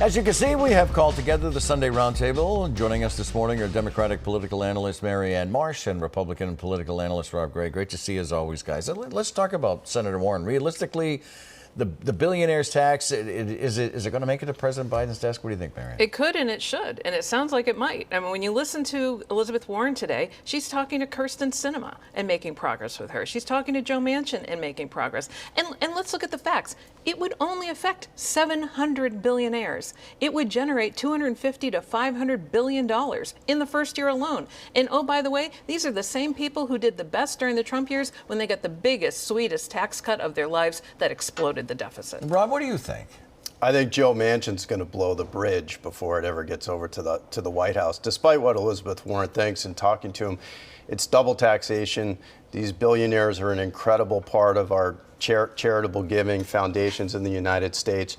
As you can see, we have called together the Sunday Roundtable. Joining us this morning are Democratic political analyst Marianne Marsh and Republican political analyst Rob Gray. Great to see you as always, guys. Let's talk about Senator Warren. Realistically, the billionaire's tax, is it going to make it to President Biden's desk? What do you think, Marianne? It could and it should, and it sounds like it might. I mean, when you listen to Elizabeth Warren today, she's talking to Kirsten Sinema and making progress with her. She's talking to Joe Manchin and making progress. And let's look at the facts. It would only affect 700 billionaires. It would generate $250 to $500 billion in the first year alone. And oh, by the way, these are the same people who did the best during the Trump years when they got the biggest, sweetest tax cut of their lives that exploded the deficit. Rob, what do you think? I think Joe Manchin's going to blow the bridge before it ever gets over to the White House. Despite what Elizabeth Warren thinks and talking to him, it's double taxation. These billionaires are an incredible part of our charitable giving foundations in the United States.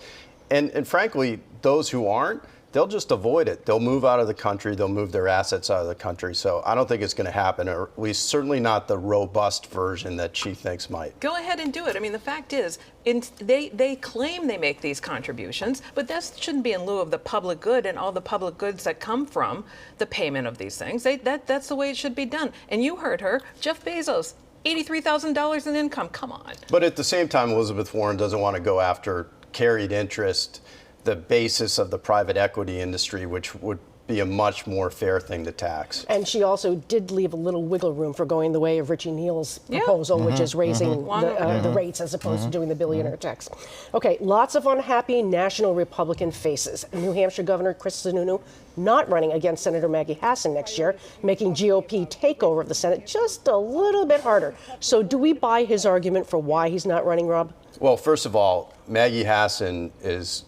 And frankly, those who aren't, they'll just avoid it. They'll move out of the country. They'll move their assets out of the country. So I don't think it's going to happen, or at least certainly not the robust version that she thinks might. Go ahead and do it. I mean, the fact is, they claim they make these contributions, but that shouldn't be in lieu of the public good and all the public goods that come from the payment of these things. That's the way it should be done. And you heard her, Jeff Bezos, $83,000 in income. Come on. But at the same time, Elizabeth Warren doesn't want to go after carried interest, the basis of the private equity industry, which would be a much more fair thing to tax. And she also did leave a little wiggle room for going the way of Richie Neal's proposal, which is raising the rates as opposed to doing the billionaire tax. Okay, lots of unhappy national Republican faces. New Hampshire Governor Chris Sununu not running against Senator Maggie Hassan next year, making GOP takeover of the Senate just a little bit harder. So do we buy his argument for why he's not running, Rob? Well, first of all, Maggie Hassan is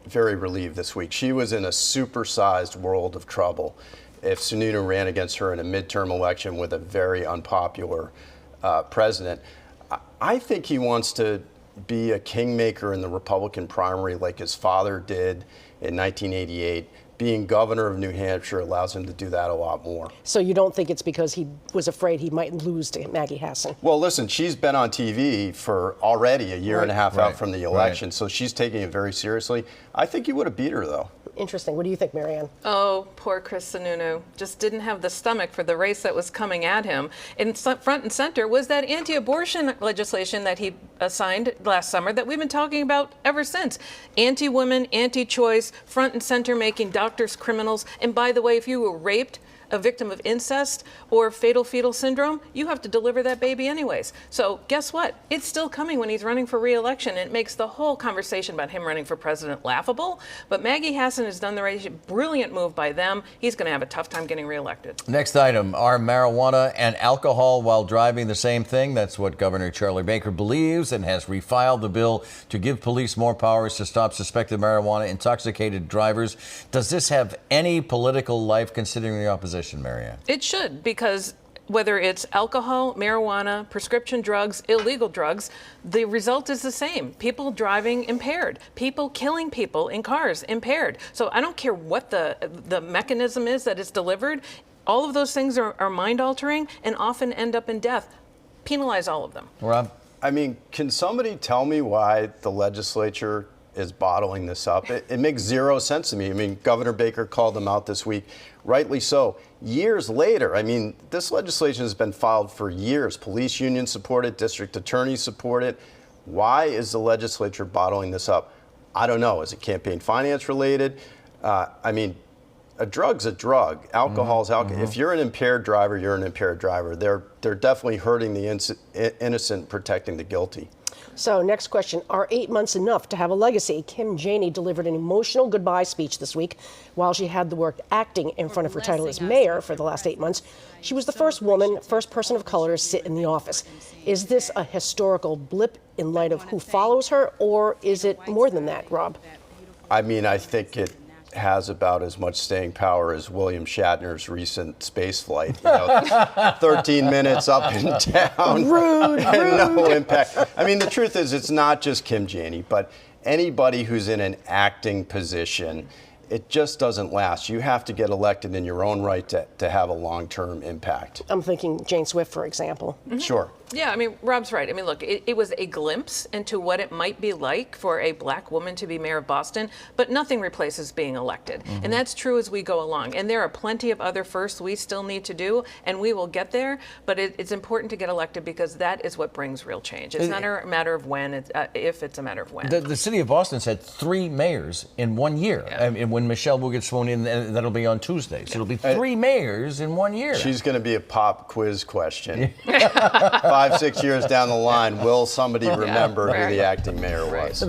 very relieved this week. She was in a supersized world of trouble if Sununu ran against her in a midterm election with a very unpopular president. I think he wants to be a kingmaker in the Republican primary like his father did in 1988. Being governor of New Hampshire allows him to do that a lot more. So you don't think it's because he was afraid he might lose to Maggie Hassan? Well, listen, she's been on TV for already a year and a half out from the election, so she's taking it very seriously. I think he would have beat her, though. Interesting. What do you think, Marianne? Oh, poor Chris Sununu. Just didn't have the stomach for the race that was coming at him. And front and center was that anti-abortion legislation that he signed last summer that we've been talking about ever since. Anti-women, anti-choice, front and center making doctors criminals. And by the way, if you were raped, a victim of incest or fatal fetal syndrome, you have to deliver that baby anyways. So guess what? It's still coming when he's running for re-election. It makes the whole conversation about him running for president laughable. But Maggie Hassan has done the right, brilliant move by them. He's going to have a tough time getting reelected. Next item, are marijuana and alcohol while driving the same thing? That's what Governor Charlie Baker believes and has refiled the bill to give police more powers to stop suspected marijuana intoxicated drivers. Does this have any political life considering the opposition? Marianne? It should, because whether it's alcohol, marijuana, prescription drugs, illegal drugs, the result is the same. People driving impaired, people killing people in cars impaired. So I don't care what the mechanism is that is delivered. All of those things are mind-altering and often end up in death. Penalize all of them. Rob? I mean, can somebody tell me why the legislature is bottling this up? It makes zero sense to me. I mean, Governor Baker called them out this week, rightly so. Years later, I mean, this legislation has been filed for years. Police unions support it, district attorneys support it. Why is the legislature bottling this up? I don't know. Is it campaign finance related? I mean, a drug's a drug. Alcohol's alcohol. If you're an impaired driver, you're an impaired driver. They're definitely hurting the innocent, protecting the guilty. So next question, are 8 months enough to have a legacy? Kim Janey delivered an emotional goodbye speech this week while she had the work acting in front of her title as mayor for the last 8 months. She was the first woman, first person of color to sit in the office. Is this a historical blip in light of who follows her, or is it more than that, Rob? I mean, I think it has about as much staying power as William Shatner's recent space flight. You know, 13 minutes up and down. Rude. No impact. I mean, the truth is, it's not just Kim Janey, but anybody who's in an acting position, it just doesn't last. You have to get elected in your own right to have a long-term impact. I'm thinking Jane Swift, for example. Sure. Yeah, I mean, Rob's right. I mean, look, it was a glimpse into what it might be like for a black woman to be mayor of Boston, but nothing replaces being elected. And that's true as we go along. And there are plenty of other firsts we still need to do, and we will get there. But it's important to get elected because that is what brings real change. It's not a matter of when, it's, if it's a matter of when. The city of Boston's had 3 mayors in 1 year. Yeah. And when Michelle will get sworn in, that'll be on Tuesday. So it'll be 3 mayors in 1 year. She's going to be a pop quiz question. 5, 6 years down the line, will somebody remember who the acting mayor was?